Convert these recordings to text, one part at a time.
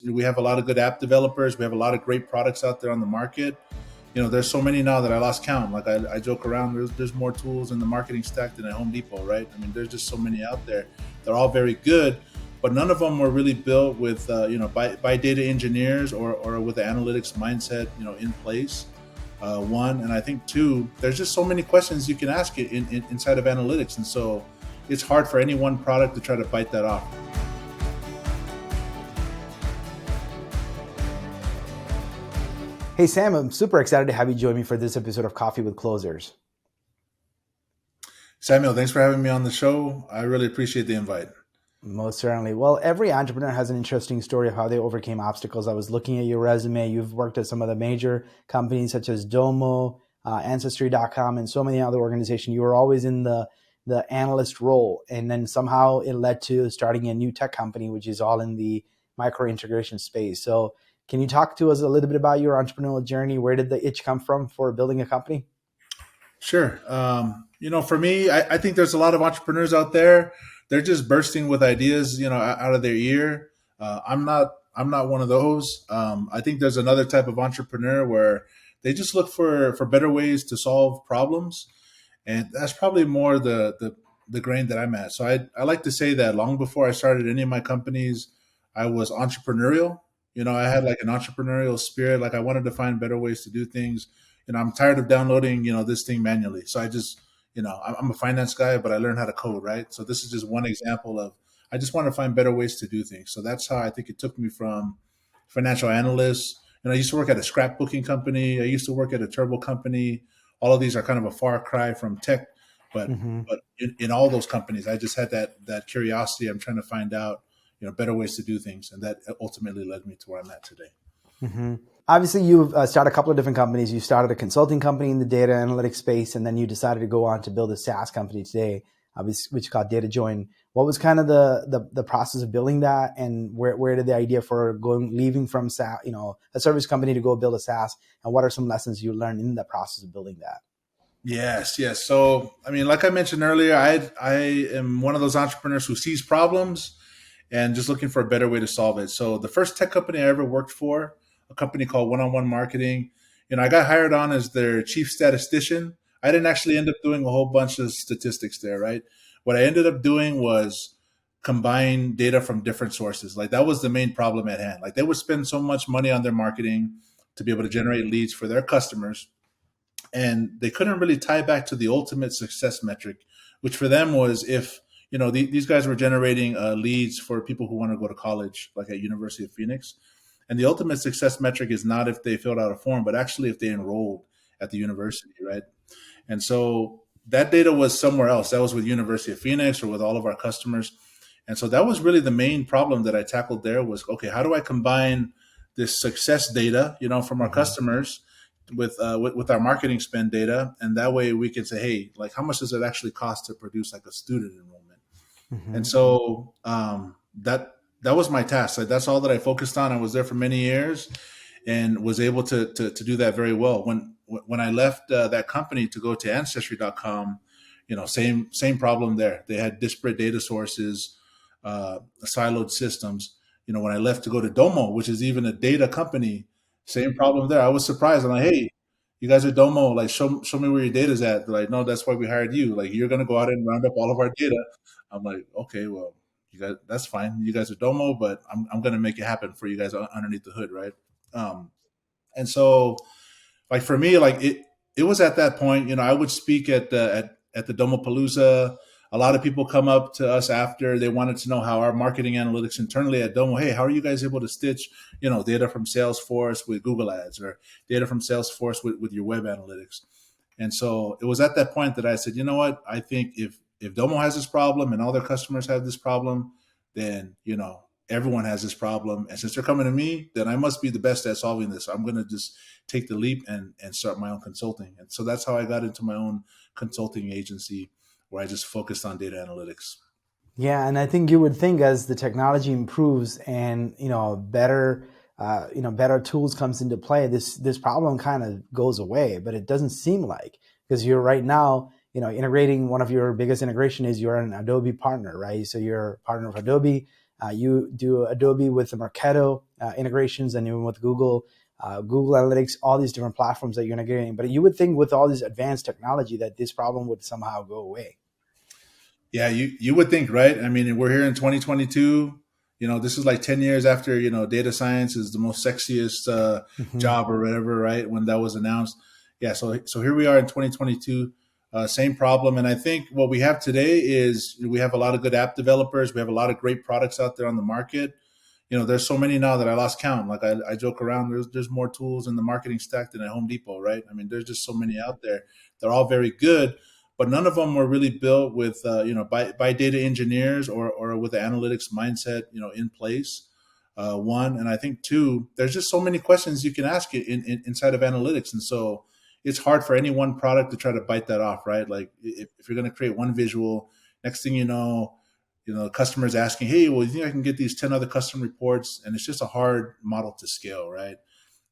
We have a lot of good app developers. We have a lot of great products out there on the market. There's so many now that I lost count. Like I joke around, there's more tools in the marketing stack than at Home Depot, right? I mean, there's just so many out there. They're all very good, but none of them were really built with, by data engineers or with the analytics mindset, in place. One, and I think two, there's just so many questions you can ask it inside of analytics. And so it's hard for any one product to try to bite that off. Hey, Sam, I'm super excited to have you join me for this episode of Coffee with Closers. Samuel, thanks for having me on the show. I really appreciate the invite. Most certainly. Well, every entrepreneur has an interesting story of how they overcame obstacles. I was looking at your resume. You've worked at some of the major companies such as Domo, Ancestry.com, and so many other organizations. You were always in the analyst role. And then somehow it led to starting a new tech company, which is all in the micro integration space. So can you talk to us a little bit about your entrepreneurial journey? Where did the itch come from for building a company? Sure. For me, I think there's a lot of entrepreneurs out there. They're just bursting with ideas, out of their ear. I'm not one of those. I think there's another type of entrepreneur where they just look for better ways to solve problems. And that's probably more the grain that I'm at. So I like to say that long before I started any of my companies, I was entrepreneurial. I had like an entrepreneurial spirit. Like I wanted to find better ways to do things. I'm tired of downloading, this thing manually. So I just, I'm a finance guy, but I learned how to code, right? So this is just one example of, I just want to find better ways to do things. So that's how I think it took me from financial analyst. I used to work at a scrapbooking company. I used to work at a turbo company. All of these are kind of a far cry from tech, but in all those companies, I just had that curiosity. I'm trying to find out, better ways to do things. And that ultimately led me to where I'm at today. Mm-hmm. Obviously, you've started a couple of different companies. You started a consulting company in the data analytics space, and then you decided to go on to build a SaaS company today, which is called Datajoin. What was kind of the process of building that, and where did the idea for leaving from SaaS, a service company to go build a SaaS, and what are some lessons you learned in the process of building that? Yes. So, like I mentioned earlier, I am one of those entrepreneurs who sees problems and just looking for a better way to solve it. So the first tech company I ever worked for, a company called One-on-One Marketing, I got hired on as their chief statistician. I didn't actually end up doing a whole bunch of statistics there, right? What I ended up doing was combine data from different sources. Like that was the main problem at hand. Like they would spend so much money on their marketing to be able to generate leads for their customers, and they couldn't really tie back to the ultimate success metric, which for them was if these guys were generating leads for people who want to go to college, like at University of Phoenix. And the ultimate success metric is not if they filled out a form, but actually if they enrolled at the university, right? And so that data was somewhere else. That was with University of Phoenix or with all of our customers. And so that was really the main problem that I tackled there was, okay, how do I combine this success data, from our customers with our marketing spend data? And that way we can say, hey, like how much does it actually cost to produce like a student enrollment? Mm-hmm. And so that was my task. Like, that's all that I focused on. I was there for many years and was able to do that very well. When I left that company to go to Ancestry.com, same problem there. They had disparate data sources, siloed systems. When I left to go to Domo, which is even a data company, same problem there. I was surprised. I'm like, hey, you guys are Domo. Like, show me where your data's at. They're like, no, that's why we hired you. Like, you're going to go out and round up all of our data. I'm like, okay, well, you guys, that's fine. You guys are Domo, but I'm going to make it happen for you guys underneath the hood, right? And so, like for me, like it was at that point, I would speak at the Domopalooza. A lot of people come up to us after. They wanted to know how our marketing analytics internally at Domo. Hey, how are you guys able to stitch, data from Salesforce with Google Ads or data from Salesforce with your web analytics? And so it was at that point that I said, you know what? I think if Domo has this problem and all their customers have this problem, then, everyone has this problem. And since they're coming to me, then I must be the best at solving this. So I'm going to just take the leap and start my own consulting. And so that's how I got into my own consulting agency where I just focused on data analytics. Yeah. And I think you would think as the technology improves and, better tools comes into play, this problem kind of goes away, but it doesn't seem like, because you're right now, integrating. One of your biggest integration is you're an Adobe partner, right? So you're a partner of Adobe. You do Adobe with the Marketo integrations, and even with Google, Google Analytics, all these different platforms that you're integrating. But you would think with all this advanced technology that this problem would somehow go away. Yeah, you would think, right? I mean, we're here in 2022. This is like 10 years after, data science is the most sexiest Mm-hmm. job or whatever, right? When that was announced. Yeah, so here we are in 2022, same problem. And I think what we have today is we have a lot of good app developers. We have a lot of great products out there on the market. There's so many now that I lost count. Like I joke around, there's more tools in the marketing stack than at Home Depot, right? I mean, there's just so many out there. They're all very good, but none of them were really built with by data engineers or with the analytics mindset in place. One, and I think two, there's just so many questions you can ask it inside of analytics, and so it's hard for any one product to try to bite that off, right? Like if you're going to create one visual, next thing customers asking, hey, well, you think I can get these 10 other custom reports? And it's just a hard model to scale, right?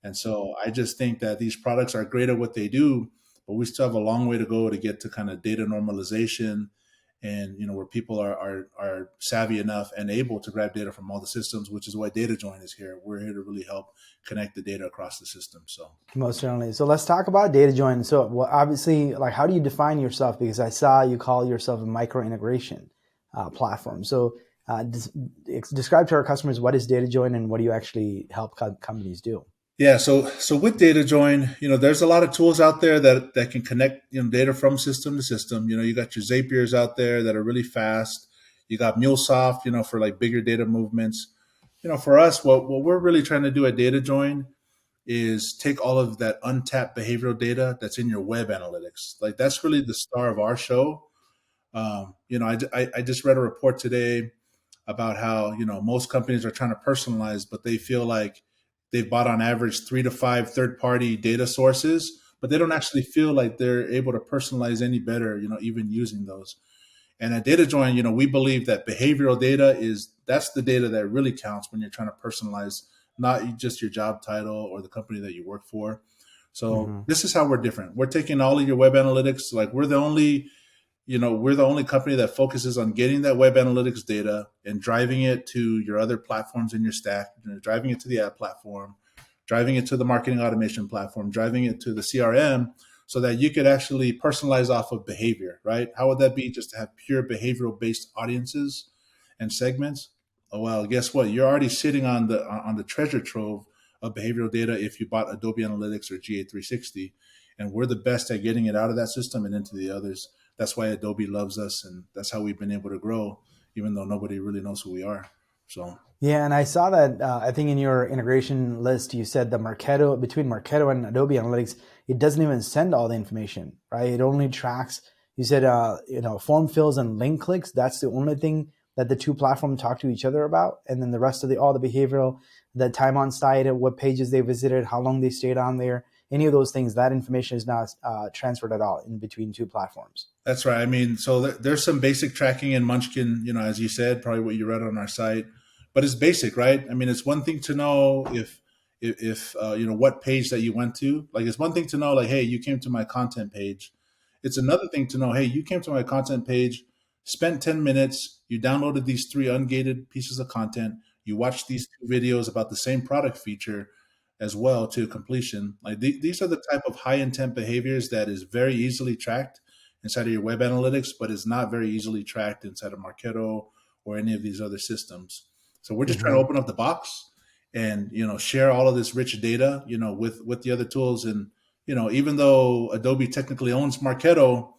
And so I just think that these products are great at what they do, but we still have a long way to go to get to kind of data normalization and where people are savvy enough and able to grab data from all the systems, which is why Datajoin is here. We're here to really help connect the data across the system. So Most certainly. So let's talk about Datajoin. So obviously, like, how do you define yourself? Because I saw you call yourself a micro integration platform. So describe to our customers what is Datajoin and what do you actually help companies do? Yeah, so with Datajoin, there's a lot of tools out there that can connect data from system to system. You got your Zapiers out there that are really fast. You got MuleSoft, for like bigger data movements. For us, what we're really trying to do at Datajoin is take all of that untapped behavioral data that's in your web analytics. Like that's really the star of our show. I just read a report today about how most companies are trying to personalize, but they feel like they've bought on average 3 to 5 third-party data sources, but they don't actually feel like they're able to personalize any better, even using those. And at Datajoin, we believe that behavioral data that's the data that really counts when you're trying to personalize not just your job title or the company that you work for. So Mm-hmm. this is how we're different. We're taking all of your web analytics, like we're the only company that focuses on getting that web analytics data and driving it to your other platforms in your stack, driving it to the app platform, driving it to the marketing automation platform, driving it to the CRM so that you could actually personalize off of behavior, right? How would that be just to have pure behavioral based audiences and segments? Oh, well, guess what? You're already sitting on the treasure trove of behavioral data if you bought Adobe Analytics or GA360. And we're the best at getting it out of that system and into the others. That's why Adobe loves us, and that's how we've been able to grow, even though nobody really knows who we are. So Yeah, and I saw that I think in your integration list you said the Marketo between Marketo and Adobe Analytics, it doesn't even send all the information, right? It only tracks. You said form fills and link clicks. That's the only thing that the two platforms talk to each other about, and then the rest of all the behavioral, the time on site, what pages they visited, how long they stayed on there, any of those things, that information is not transferred at all in between two platforms. that's right. I mean, so there's some basic tracking in Munchkin, as you said, probably what you read on our site, but it's basic, right? I mean, it's one thing to know if what page that you went to. Like, it's one thing to know, like, hey, you came to my content page. It's another thing to know, hey, you came to my content page, spent 10 minutes, you downloaded these 3 ungated pieces of content, you watched these 2 videos about the same product feature as well to completion. Like these are the type of high intent behaviors that is very easily tracked inside of your web analytics, but is not very easily tracked inside of Marketo or any of these other systems. So we're just trying to Mm-hmm. open up the box and share all of this rich data with the other tools. And even though Adobe technically owns Marketo,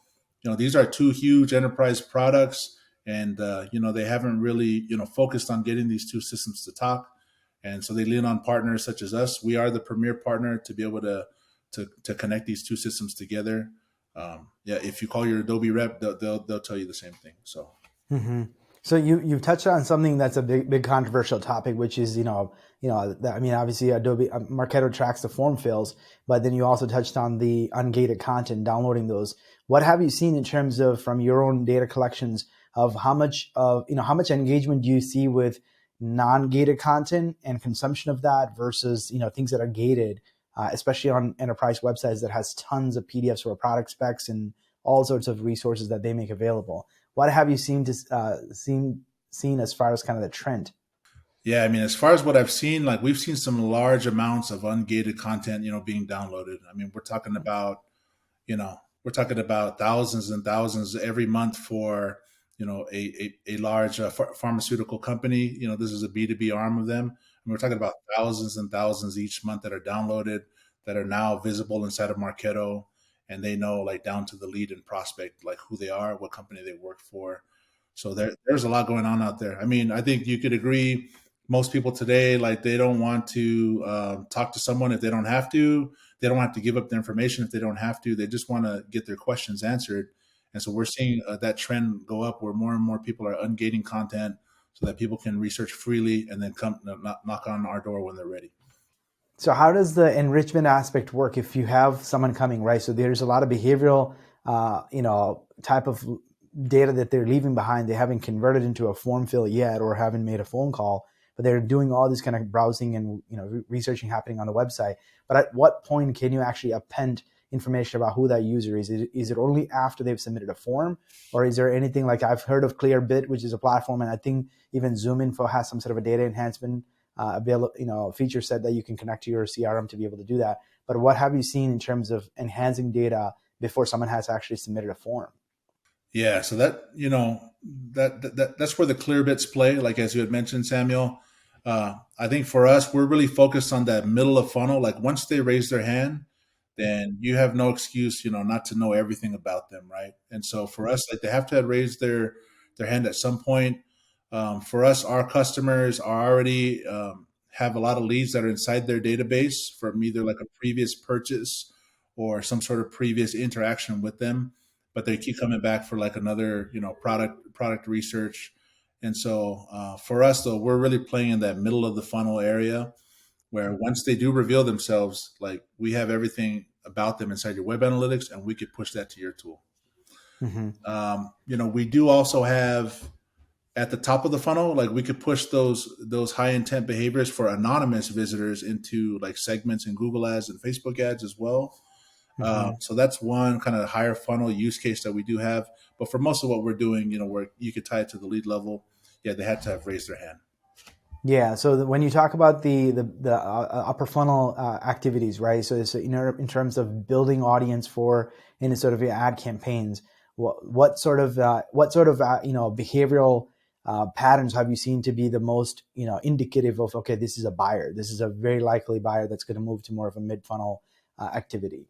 these are two huge enterprise products, and they haven't really focused on getting these two systems to talk. And so they lean on partners such as us. We are the premier partner to be able to connect these two systems together. Yeah, if you call your Adobe rep, they'll tell you the same thing. So Mm-hmm. So you touched on something that's a big controversial topic, which is I mean, obviously Adobe Marketo tracks the form fills, but then you also touched on the ungated content, downloading those. What have you seen in terms of from your own data collections of how much engagement do you see with non-gated content and consumption of that versus things that are gated, especially on enterprise websites that has tons of PDFs or product specs and all sorts of resources that they make available. What have you seen as far as kind of the trend? Yeah, I mean, as far as what I've seen, like we've seen some large amounts of ungated content, being downloaded. I mean, we're talking about thousands and thousands every month for, a large pharmaceutical company. This is a B2B arm of them. And we're talking about thousands and thousands each month that are downloaded, that are now visible inside of Marketo. And they know like down to the lead and prospect, like who they are, what company they work for. So there's a lot going on out there. I mean, I think you could agree most people today, like they don't want to talk to someone if they don't have to. They don't have to give up their information if they don't have to. They just want to get their questions answered. And so we're seeing that trend go up where more and more people are ungating content so that people can research freely and then come knock on our door when they're ready. So how does the enrichment aspect work if you have someone coming, right? So there's a lot of behavioral, type of data that they're leaving behind. They haven't converted into a form fill yet or haven't made a phone call, but they're doing all this kind of browsing and researching happening on the website. But at what point can you actually append information about who that user is? Is it only after they've submitted a form, or is there anything like I've heard of Clearbit, which is a platform, and I think even ZoomInfo has some sort of a data enhancement feature set that you can connect to your CRM to be able to do that. But what have you seen in terms of enhancing data before someone has actually submitted a form? Yeah, so that's where the clear bits play. Like as you had mentioned, Samuel, I think for us, we're really focused on that middle of funnel. Like once they raise their hand, then you have no excuse, not to know everything about them, right? And so for us, like they have to have raised their hand at some point. For us, our customers are already have a lot of leads that are inside their database from either like a previous purchase or some sort of previous interaction with them, but they keep coming back for like another, product research. And so for us, though, we're really playing in that middle of the funnel area where once they do reveal themselves, like we have everything about them inside your web analytics, and we could push that to your tool. Mm-hmm. We do also have at the top of the funnel, like we could push those high intent behaviors for anonymous visitors into like segments in Google Ads and Facebook Ads as well. Mm-hmm. So that's one kind of higher funnel use case that we do have. But for most of what we're doing, where you could tie it to the lead level, yeah, they had to have raised their hand. Yeah. So when you talk about the upper funnel activities, right? So it's in terms of building audience for in sort of your ad campaigns, what sort of behavioral patterns have you seen to be the most indicative of, okay, this is a buyer. This is a very likely buyer that's going to move to more of a mid funnel activity.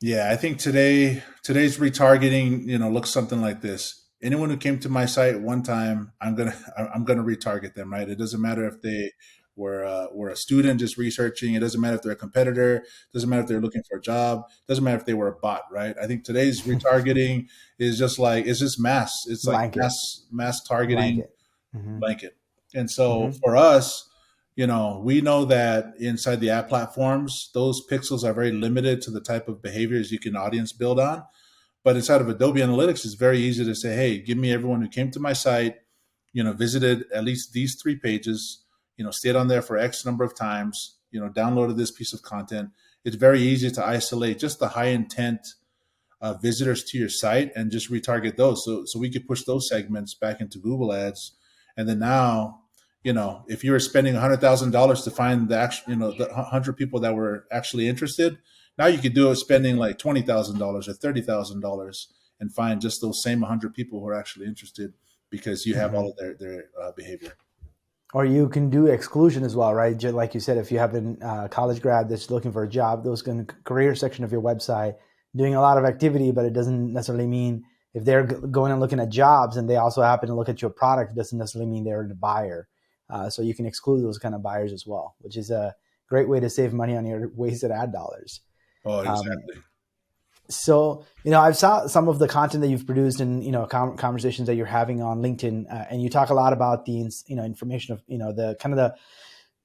Yeah, I think today's retargeting, looks something like this. Anyone who came to my site one time, I'm gonna retarget them, right? It doesn't matter if they were a student just researching. It doesn't matter if they're a competitor. It doesn't matter if they're looking for a job. It doesn't matter if they were a bot, right? I think today's retargeting is just like it's just mass. It's like Blanket, mass targeting blanket. Mm-hmm. blanket. And so Mm-hmm. for us, we know that inside the ad platforms, those pixels are very limited to the type of behaviors you can audience build on. But inside of Adobe Analytics, it's very easy to say, hey, give me everyone who came to my site, visited at least these 3 pages, stayed on there for X number of times, downloaded this piece of content. It's very easy to isolate just the high intent visitors to your site and just retarget those. So we could push those segments back into Google Ads, and then now, if you were spending $100,000 to find the actual, the 100 people that were actually interested, now you could do it spending like $20,000 or $30,000 and find just those same 100 people who are actually interested because you have Mm-hmm. all of their behavior. Or you can do exclusion as well, right? Like you said, if you have a college grad that's looking for a job, those can career section of your website doing a lot of activity, but it doesn't necessarily mean if they're going and looking at jobs and they also happen to look at your product, it doesn't necessarily mean they're the buyer. So you can exclude those kind of buyers as well, which is a great way to save money on your wasted ad dollars. Oh, Um, exactly. so, I've saw some of the content that you've produced and, conversations that you're having on LinkedIn, and you talk a lot about the, information of, the kind of the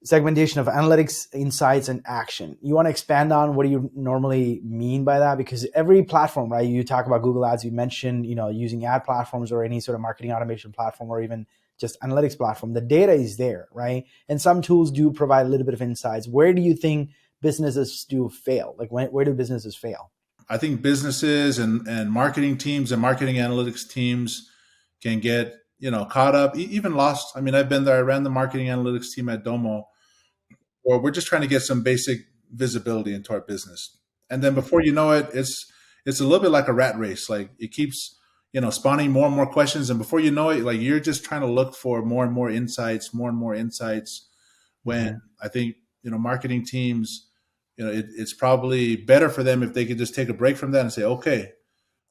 segmentation of analytics, insights, and action. You want to expand on what do you normally mean by that? Because every platform, right? You talk about Google Ads, you mentioned, using ad platforms or any sort of marketing automation platform or even just analytics platform. The data is there, right? And some tools do provide a little bit of insights. Where do you think businesses do fail? Like where do businesses fail? I think businesses and marketing teams and marketing analytics teams can get caught up, even lost. I mean, I've been there. I ran the marketing analytics team at Domo, where we're just trying to get some basic visibility into our business. And then before you know it, it's a little bit like a rat race. Like it keeps, spawning more and more questions. And before you know it, like you're just trying to look for more and more insights, more and more insights. When Hmm. I think, marketing teams, it's probably better for them if they could just take a break from that and say, okay,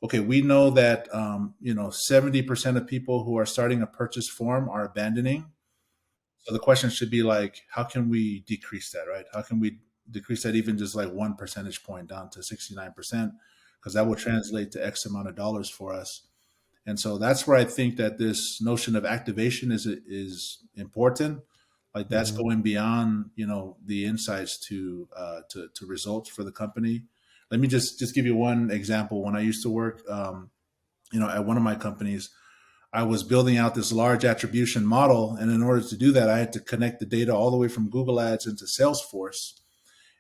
we know that 70% of people who are starting a purchase form are abandoning. So the question should be like, how can we decrease that, right? How can we decrease that even just like 1 percentage point down to 69%? Because that will translate to X amount of dollars for us. And so that's where I think that this notion of activation is important. Like that's Hmm. going beyond the insights to results for the company. Let me just give you one example. When I used to work, at one of my companies, I was building out this large attribution model, and in order to do that, I had to connect the data all the way from Google Ads into Salesforce.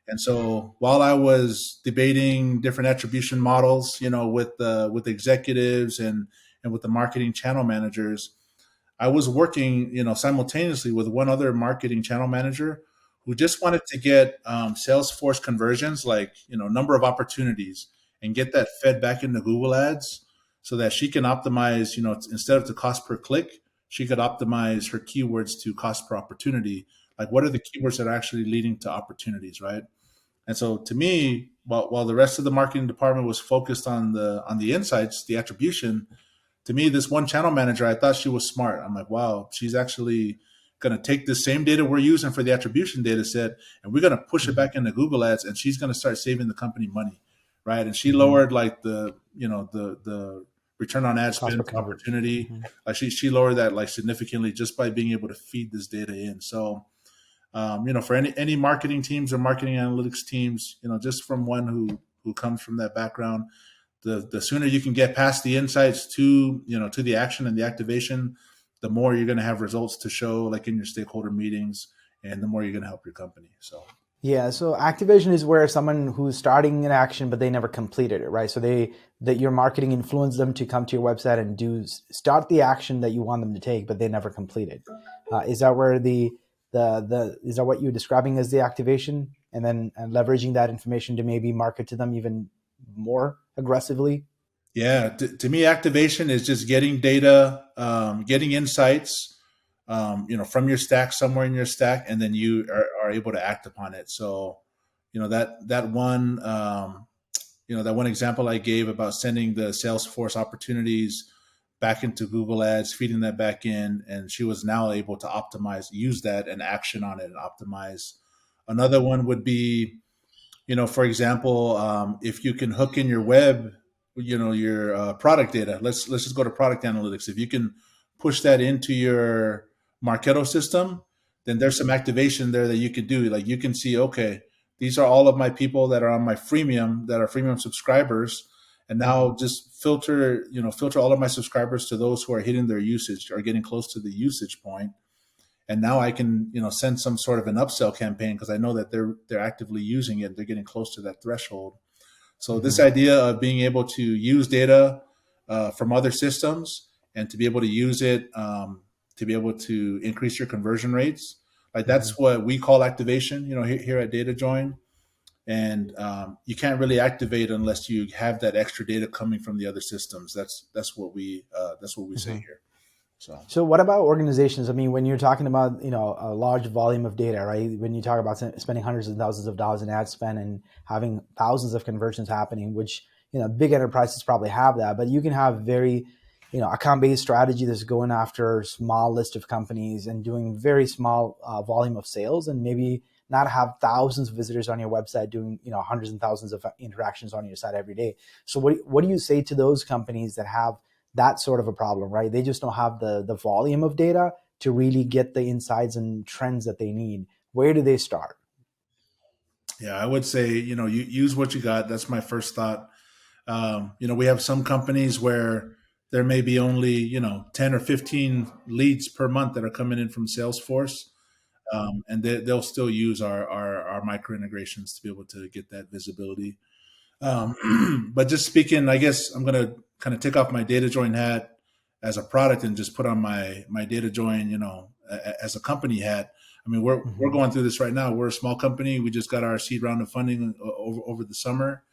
And so while I was debating different attribution models, with executives and with the marketing channel managers, I was working, simultaneously with one other marketing channel manager who just wanted to get Salesforce conversions, like number of opportunities, and get that fed back into Google Ads so that she can optimize, instead of the cost per click, she could optimize her keywords to cost per opportunity. Like, what are the keywords that are actually leading to opportunities, right? And so, to me, while the rest of the marketing department was focused on the insights, the attribution, to me, this one channel manager, I thought she was smart. I'm like, wow, she's actually going to take the same data we're using for the attribution data set, and we're going to push it Hmm. back into Google Ads, and she's going to start saving the company money, right? And she Hmm. lowered like the return on ad Cost per spend per convert. opportunity. Hmm. Like she lowered that like significantly just by being able to feed this data in. So for any marketing teams or marketing analytics teams, just from one who comes from that background, the sooner you can get past the insights to the action and the activation, the more you're going to have results to show, like in your stakeholder meetings, and the more you're going to help your company. So Yeah, so activation is where someone who's starting an action but they never completed it, right? So that your marketing influenced them to come to your website and start the action that you want them to take, but they never completed. Is that where the is that what you're describing as the activation, and then leveraging that information to maybe market to them even more aggressively? yeah, to me, activation is just getting data, getting insights, from your stack, somewhere in your stack, and then you are able to act upon it. So, that one example I gave about sending the Salesforce opportunities back into Google Ads, feeding that back in, and she was now able to use that and action on it and optimize. Another one would be, for example, if you can hook in your web, your product data. Let's just go to product analytics. If you can push that into your Marketo system, then there's some activation there that you could do. Like you can see, okay, these are all of my people that are on my freemium, that are freemium subscribers, and now just filter all of my subscribers to those who are hitting their usage or getting close to the usage point, and now I can send some sort of an upsell campaign because I know that they're actively using it, they're getting close to that threshold. So this Mm-hmm. idea of being able to use data from other systems and to be able to use it to be able to increase your conversion rates, like Mm-hmm. that's what we call activation, here at Datajoin. And you can't really activate unless you have that extra data coming from the other systems. That's what we say Mm-hmm. here. So So what about organizations? I mean, when you're talking about, a large volume of data, right? When you talk about spending hundreds of thousands of dollars in ad spend and having thousands of conversions happening, which, big enterprises probably have that, but you can have very, account-based strategy that's going after small list of companies and doing very small volume of sales, and maybe not have thousands of visitors on your website doing, hundreds and thousands of interactions on your site every day. So what do you say to those companies that have that sort of a problem, right? They just don't have the volume of data to really get the insights and trends that they need. Where do they start? yeah, I would say you use what you got. That's my first thought. We have some companies where there may be only 10 or 15 leads per month that are coming in from Salesforce, and they'll still use our micro integrations to be able to get that visibility. But just speaking, I guess I'm going to kind of take off my data join hat as a product and just put on my Datajoin, as a company hat. I mean, we're Hmm. going through this right now. We're a small company. We just got our seed round of funding over the summer.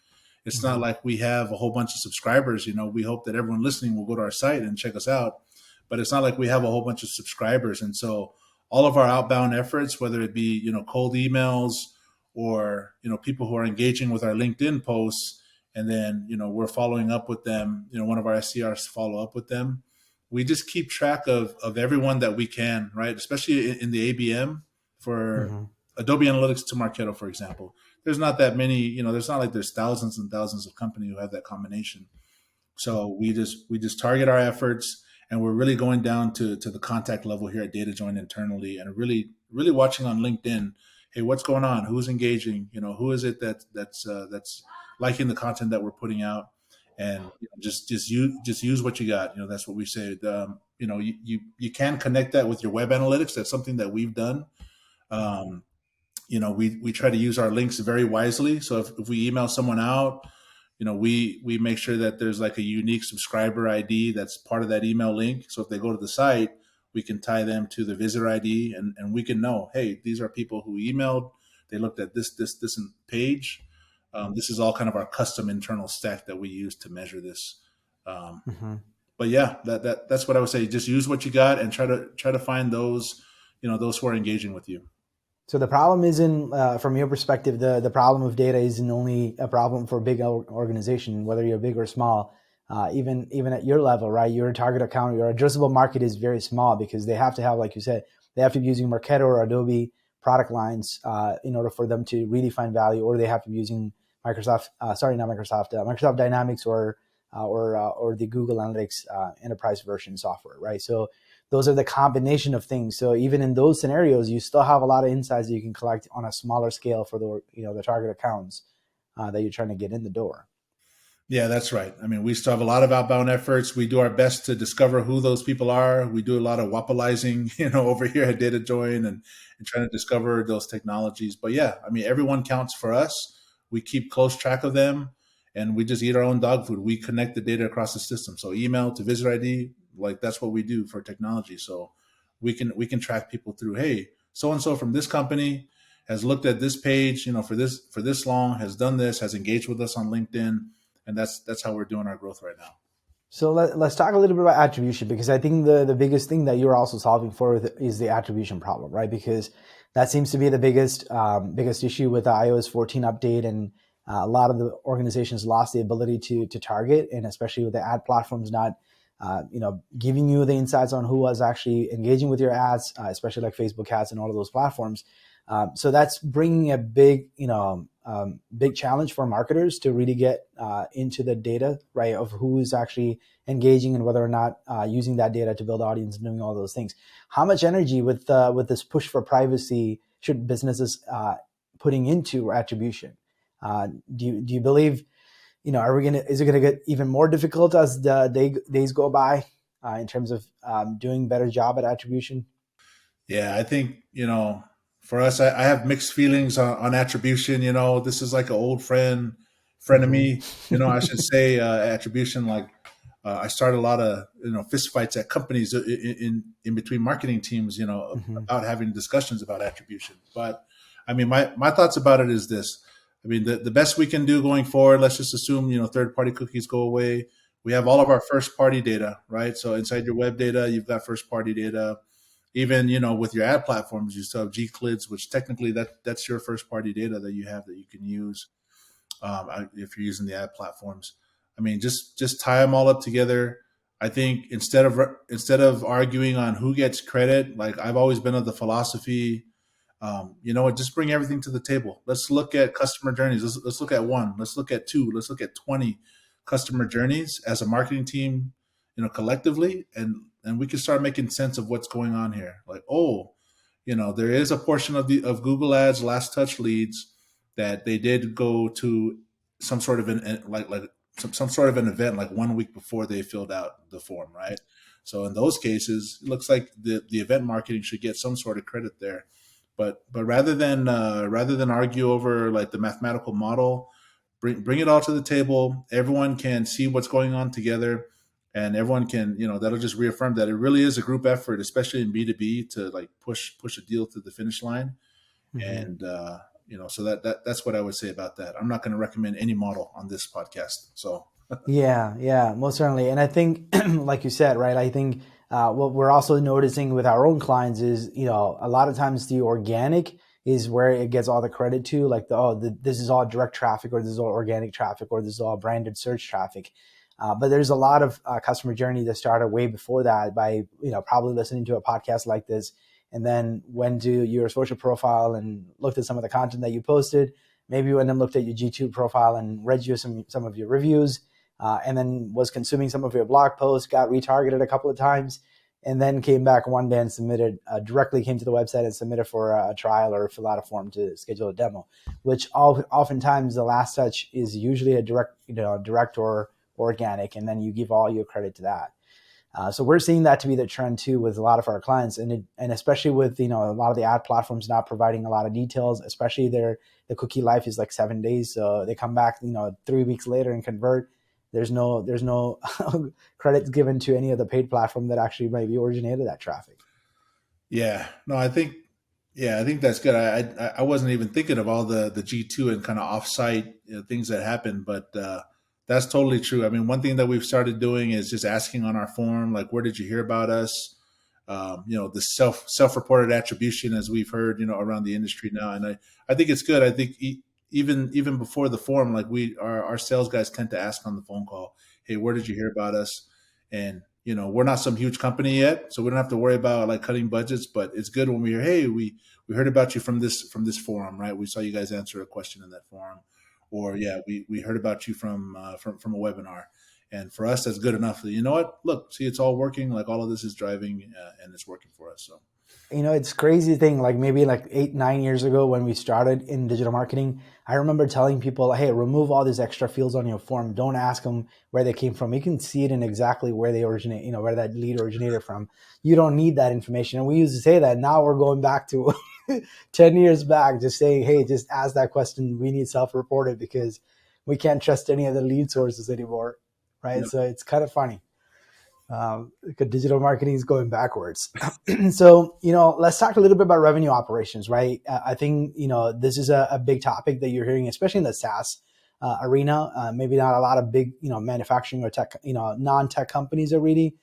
It's not Hmm. like we have a whole bunch of subscribers. We hope that everyone listening will go to our site and check us out, but it's not like we have a whole bunch of subscribers. And so all of our outbound efforts, whether it be cold emails or people who are engaging with our LinkedIn posts, and then we're following up with them. One of our SDRs follow up with them. We just keep track of everyone that we can, right? Especially in the ABM for Hmm. Adobe Analytics to Marketo, for example. There's not that many. There's not like there's thousands and thousands of companies who have that combination. So we just target our efforts, and we're really going down to the contact level here at Datajoin internally, and really watching on LinkedIn. Hey, what's going on? Who's engaging? Who is it that's liking the content that we're putting out? And just use what you got. That's what we say. You can connect that with your web analytics. That's something that we've done. Um, we try to use our links very wisely. So if we email someone out, we make sure that there's like a unique subscriber ID that's part of that email link. So if they go to the site, we can tie them to the visitor ID, and we can know, hey, these are people who emailed. They looked at this page. This is all kind of our custom internal stack that we use to measure this. Um, Hmm. but yeah, that's what I would say. Just use what you got and try to find those who are engaging with you. So the problem isn't, from your perspective, the problem of data isn't only a problem for a big organization, whether you're big or small. Even at your level, right? Your target account, your addressable market is very small because they have to have, like you said, they have to be using Marketo or Adobe product lines in order for them to really find value, or they have to be using Microsoft Dynamics or the Google Analytics enterprise version software, right? So those are the combination of things. So even in those scenarios, you still have a lot of insights that you can collect on a smaller scale for the target accounts that you're trying to get in the door. Yeah, that's right. I mean, we still have a lot of outbound efforts. We do our best to discover who those people are. We do a lot of wapalizing, over here at DataJoin, and trying to discover those technologies. But yeah, I mean, everyone counts for us. We keep close track of them, and we just eat our own dog food. We connect the data across the system. So email to visitor ID, like that's what we do for technology. So we can track people through. Hey, so and so from this company has looked at this page, for this long, has done this, has engaged with us on LinkedIn, and that's how we're doing our growth right now. So let's talk a little bit about attribution, because I think the biggest thing that you're also solving for is the attribution problem, right? Because that seems to be the biggest issue with the iOS 14 update, and a lot of the organizations lost the ability to target, and especially with the ad platforms not giving you the insights on who was actually engaging with your ads, especially like Facebook ads and all of those platforms. So that's bringing a big challenge for marketers to really get into the data, right, of who is actually engaging and whether or not using that data to build audience and doing all those things. How much energy with this push for privacy should businesses putting into attribution? Do you believe, is it gonna get even more difficult as the days go by in terms of doing better job at attribution? Yeah, I think for us, I have mixed feelings on attribution. This is like an old friend of Hmm. me. I should say attribution. Like I started a lot of fist fights at companies in between marketing teams. Hmm. About having discussions about attribution. But I mean, my thoughts about it is this. I mean, the best we can do going forward. Let's just assume third party cookies go away. We have all of our first party data, right? So inside your web data, you've got first party data. Even with your ad platforms, you still have Gclids, which technically that's your first party data that you have that you can use if you're using the ad platforms. I mean, just tie them all up together. I think instead of arguing on who gets credit, like I've always been of the philosophy, just bring everything to the table. Let's look at customer journeys. Let's look at one. Let's look at two. Let's look at 20 customer journeys as a marketing team, collectively, and we can start making sense of what's going on here. Like, oh, there is a portion of Google Ads last touch leads that they did go to some sort of some sort of an event like 1 week before they filled out the form, right? So in those cases, it looks like the event marketing should get some sort of credit there. But rather than argue over like the mathematical model, bring it all to the table. Everyone can see what's going on together, and everyone can, that'll just reaffirm that it really is a group effort, especially in B2B, to like push a deal to the finish line. Hmm. And so that's what I would say about that. I'm not going to recommend any model on this podcast. So Yeah, yeah, most certainly. And I think, like you said, right, I think what we're also noticing with our own clients is, a lot of times the organic is where it gets all the credit to, like this is all direct traffic, or this is all organic traffic, or this is all branded search traffic. But there's a lot of customer journey that started way before that by, probably listening to a podcast like this, and then went to your social profile and looked at some of the content that you posted. Maybe went and looked at your G2 profile and read you some of your reviews, and then was consuming some of your blog posts, got retargeted a couple of times, and then came back one day and submitted, directly came to the website and submitted for a trial or fill out a form to schedule a demo, which oftentimes the last touch is usually a direct or organic, and then you give all your credit to that. So we're seeing that to be the trend too with a lot of our clients, and especially with a lot of the ad platforms not providing a lot of details, especially the cookie life is like 7 days, so they come back 3 weeks later and convert. There's no credit given to any of the paid platform that actually maybe originated that traffic. yeah, no, I think that's good. I wasn't even thinking of all the G2 and kind of offsite things that happen, but that's totally true. I mean, one thing that we've started doing is just asking on our form, like, where did you hear about us? The self-reported attribution, as we've heard, around the industry now, and I think it's good. I think even before the form, like our sales guys tend to ask on the phone call, hey, where did you hear about us? And we're not some huge company yet, so we don't have to worry about like cutting budgets. But it's good when we hear, hey, we heard about you from this forum, right? We saw you guys answer a question in that forum, or yeah, we heard about you from a webinar. And for us, that's good enough. You know what? Look, see, it's all working. Like all of this is driving, and it's working for us. So It's crazy thing, like maybe like 8, 9 years ago when we started in digital marketing, I remember telling people, hey, remove all these extra fields on your form. Don't ask them where they came from. You can see it in exactly where they originate, where that lead originated from. You don't need that information. And we used to say that. Now we're going back to 10 years back, just saying, hey, just ask that question. We need self-reported because we can't trust any of the lead sources anymore. Right. yeah, So it's kind of funny. Digital marketing is going backwards. So, let's talk a little bit about revenue operations, right? I think, this is a big topic that you're hearing, especially in the SaaS arena. Maybe not a lot of big, manufacturing or tech, non-tech companies are really,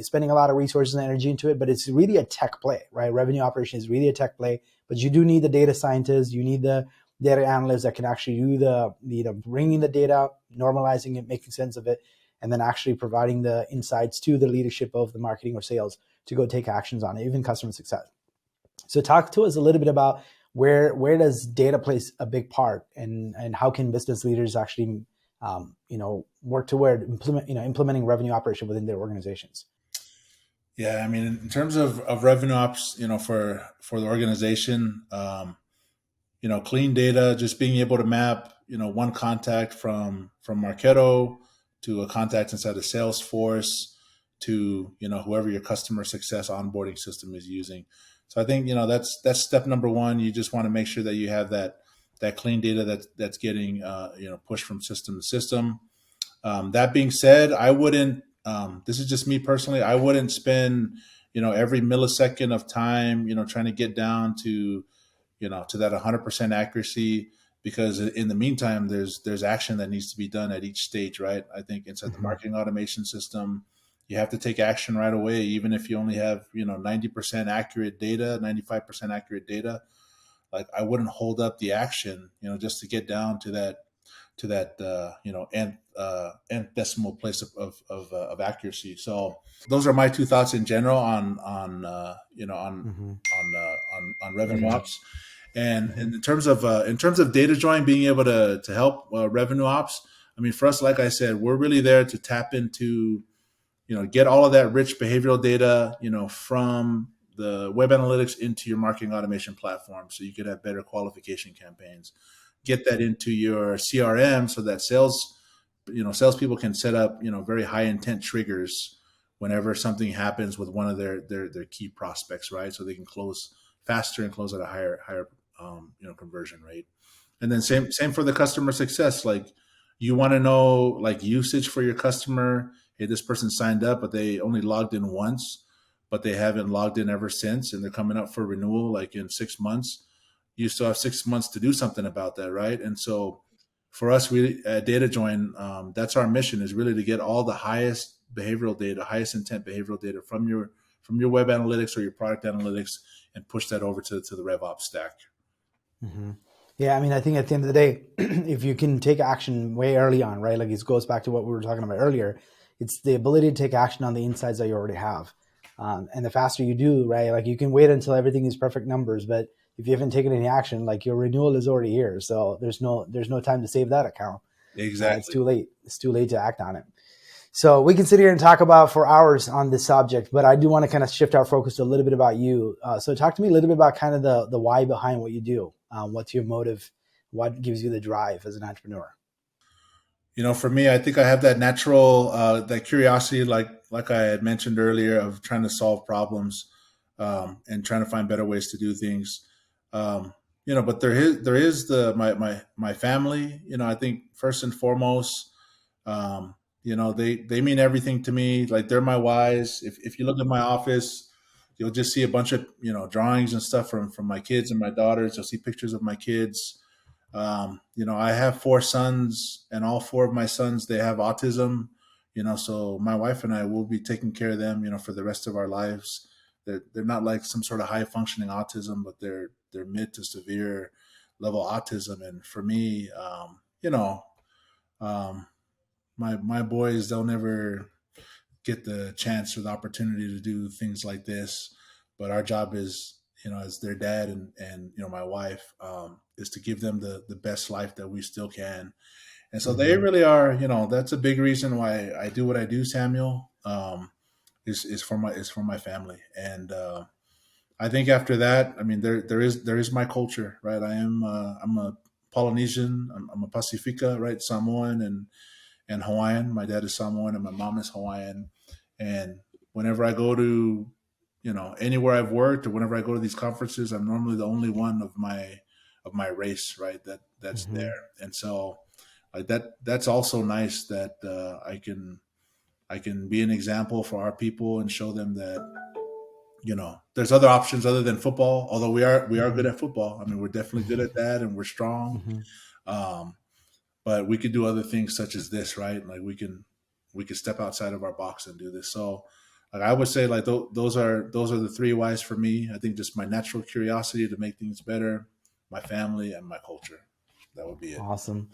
spending a lot of resources and energy into it, but it's really a tech play, right? Revenue operation is really a tech play, but you do need the data scientists, you need the data analysts that can actually do bringing the data, normalizing it, making sense of it, and then actually providing the insights to the leadership of the marketing or sales to go take actions on it, even customer success. So talk to us a little bit about where does data plays a big part, and how can business leaders actually work toward implementing revenue operation within their organizations. yeah. I mean, in terms of revenue ops, for the organization, clean data, just being able to map, one contact from Marketo to a contact inside of Salesforce to, whoever your customer success onboarding system is using. So I think, that's step number one. You just want to make sure that you have that clean data that's getting, pushed from system to system. That being said, I wouldn't, this is just me personally, I wouldn't spend, every millisecond of time, trying to get down to that 100% accuracy, because in the meantime there's action that needs to be done at each stage, right? I think inside the Mm-hmm. marketing automation system, you have to take action right away, even if you only have 90% accurate data, 95% accurate data. Like, I wouldn't hold up the action, just to get down to that nth decimal place of accuracy. So those are my two thoughts in general on Mm-hmm. on revenue Revenue. ops. And Mm-hmm. in terms of Datajoin being able to help revenue ops, I mean, for us, like I said, we're really there to tap into, get all of that rich behavioral data, from the web analytics into your marketing automation platform, so you could have better qualification campaigns. Get that into your CRM so that salespeople can set up, very high intent triggers whenever something happens with one of their key prospects, right? So they can close faster and close at a higher conversion rate. And then same for the customer success. Like, you want to know like usage for your customer. hey, this person signed up, but they only logged in once, but they haven't logged in ever since, and they're coming up for renewal like in 6 months. You still have 6 months to do something about that, right? And so for us, we at Datajoin, that's our mission, is really to get all the highest behavioral data, highest intent behavioral data from your web analytics or your product analytics, and push that over to the RevOps stack. Mm-hmm. Yeah, I mean, I think at the end of the day, if you can take action way early on, right? Like it goes back to what we were talking about earlier. It's the ability to take action on the insights that you already have. And the faster you do, right? Like you can wait until everything is perfect numbers, but if you haven't taken any action, like your renewal is already here. So there's no time to save that account. It's Exactly. too late. It's too late to act on it. So we can sit here and talk about for hours on this subject, but I do want to kind of shift our focus to a little bit about you. So talk to me a little bit about kind of the why behind what you do. What's your motive? What gives you the drive as an entrepreneur? For me, I think I have that natural, that curiosity, like I had mentioned earlier, of trying to solve problems, and trying to find better ways to do things. But there is my family. I think first and foremost, they mean everything to me. Like they're my whys. If you look at my office, you'll just see a bunch of drawings and stuff from my kids and my daughters. You'll see pictures of my kids. I have four sons, and all four of my sons, they have autism. So my wife and I will be taking care of them, for the rest of our lives. They're not like some sort of high functioning autism, but they're mid to severe level autism. And for me, um, my boys, they'll never get the chance or the opportunity to do things like this. But our job is, as their dad and my wife, is to give them the best life that we still can. And so they Mm-hmm. really are, that's a big reason why I do what I do, Samuel. Is for my family. And I think after that, I mean, there is my culture, right? I'm a Polynesian, I'm a Pacifica, right? Samoan and Hawaiian. My dad is Samoan and my mom is Hawaiian. And whenever I go to, anywhere I've worked, or whenever I go to these conferences, I'm normally the only one of my race, right? That's Mm-hmm. there. And so like that's also nice that I can be an example for our people and show them that there's other options other than football. Although we are Mm-hmm. good at football. I mean, we're definitely good at that, and we're strong. Mm-hmm. Um, but we could do other things such as this, right? Like we can step outside of our box and do this. So, like I would say, like those are the three whys for me. I think just my natural curiosity to make things better, my family, and my culture. That would be it. Awesome.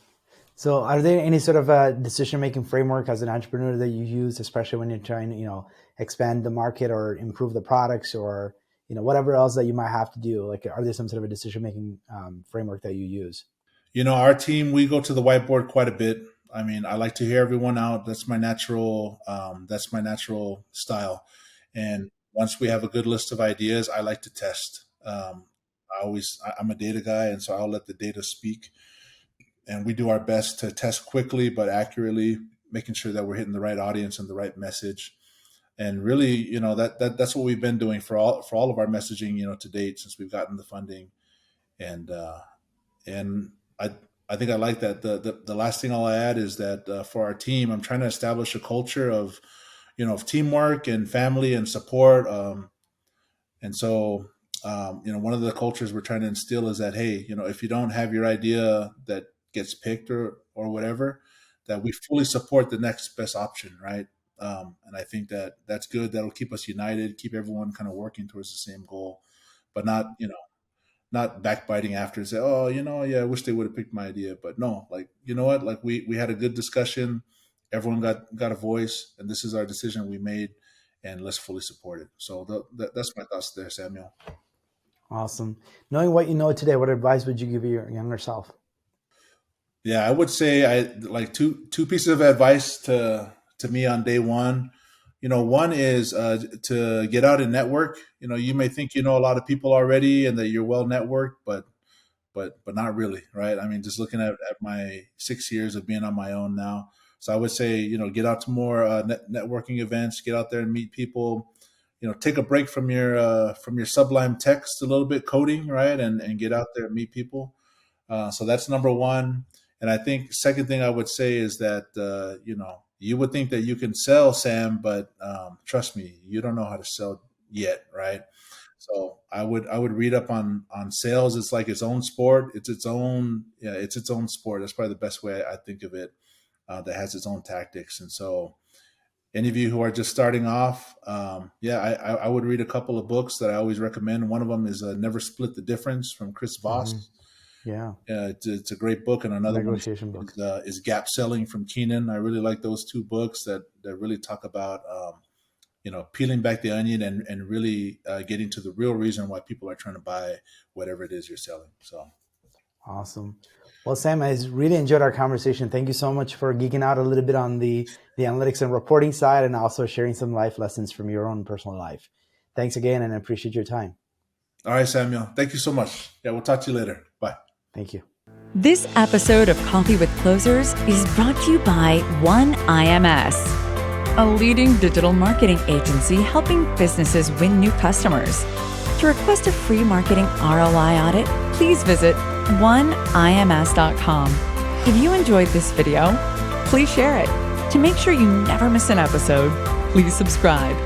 So, are there any sort of decision-making framework as an entrepreneur that you use, especially when you're trying to, expand the market or improve the products or, whatever else that you might have to do? Like, are there some sort of a decision-making framework that you use? Our team, we go to the whiteboard quite a bit. I mean, I like to hear everyone out. That's my natural. That's my natural style. And once we have a good list of ideas, I like to test. I'm a data guy, and so I'll let the data speak. And we do our best to test quickly but accurately, making sure that we're hitting the right audience and the right message. And really, that's what we've been doing for all of our messaging, to date, since we've gotten the funding. And and I think I like that. The last thing I'll add is that, for our team, I'm trying to establish a culture of teamwork and family and support. And so, one of the cultures we're trying to instill is that, hey, if you don't have your idea that gets picked or whatever, that we fully support the next best option, right? And I think that that's good. That'll keep us united, keep everyone kind of working towards the same goal, but not backbiting after and say, oh, yeah, I wish they would have picked my idea. But no, like, you know what? Like we had a good discussion. Everyone got a voice, and this is our decision we made, and let's fully support it. So that's my thoughts there, Samuel. Awesome. Knowing what you know today, what advice would you give your younger self? Yeah, I would say I like two pieces of advice to me on day one. One is, to get out and network. You may think you know a lot of people already and that you're well networked, but not really, right? I mean, just looking at my 6 years of being on my own now. So I would say, get out to more networking events, get out there and meet people. Take a break from your sublime text a little bit, coding, right, and get out there and meet people. So that's number one. And I think second thing I would say is that, you would think that you can sell, Sam, but trust me, you don't know how to sell yet, right? So I would read up on sales. It's like its own sport. It's its own, yeah, it's its own sport. That's probably the best way I think of it. That has its own tactics. And so any of you who are just starting off, yeah, I would read a couple of books that I always recommend. One of them is Never Split the Difference from Chris Mm-hmm. Voss. Yeah. It's a great book. And another one Negotiation book. is Gap Selling from Keenan. I really like those two books that really talk about, peeling back the onion and really getting to the real reason why people are trying to buy whatever it is you're selling. So awesome. Well, Sam, I really enjoyed our conversation. Thank you so much for geeking out a little bit on the analytics and reporting side, and also sharing some life lessons from your own personal life. Thanks again, and I appreciate your time. all right, Samuel, thank you so much. Yeah, we'll talk to you later. Bye. Thank you. This episode of Coffee with Closers is brought to you by One IMS, a leading digital marketing agency helping businesses win new customers. To request a free marketing ROI audit, please visit oneims.com. If you enjoyed this video, please share it. To make sure you never miss an episode, please subscribe.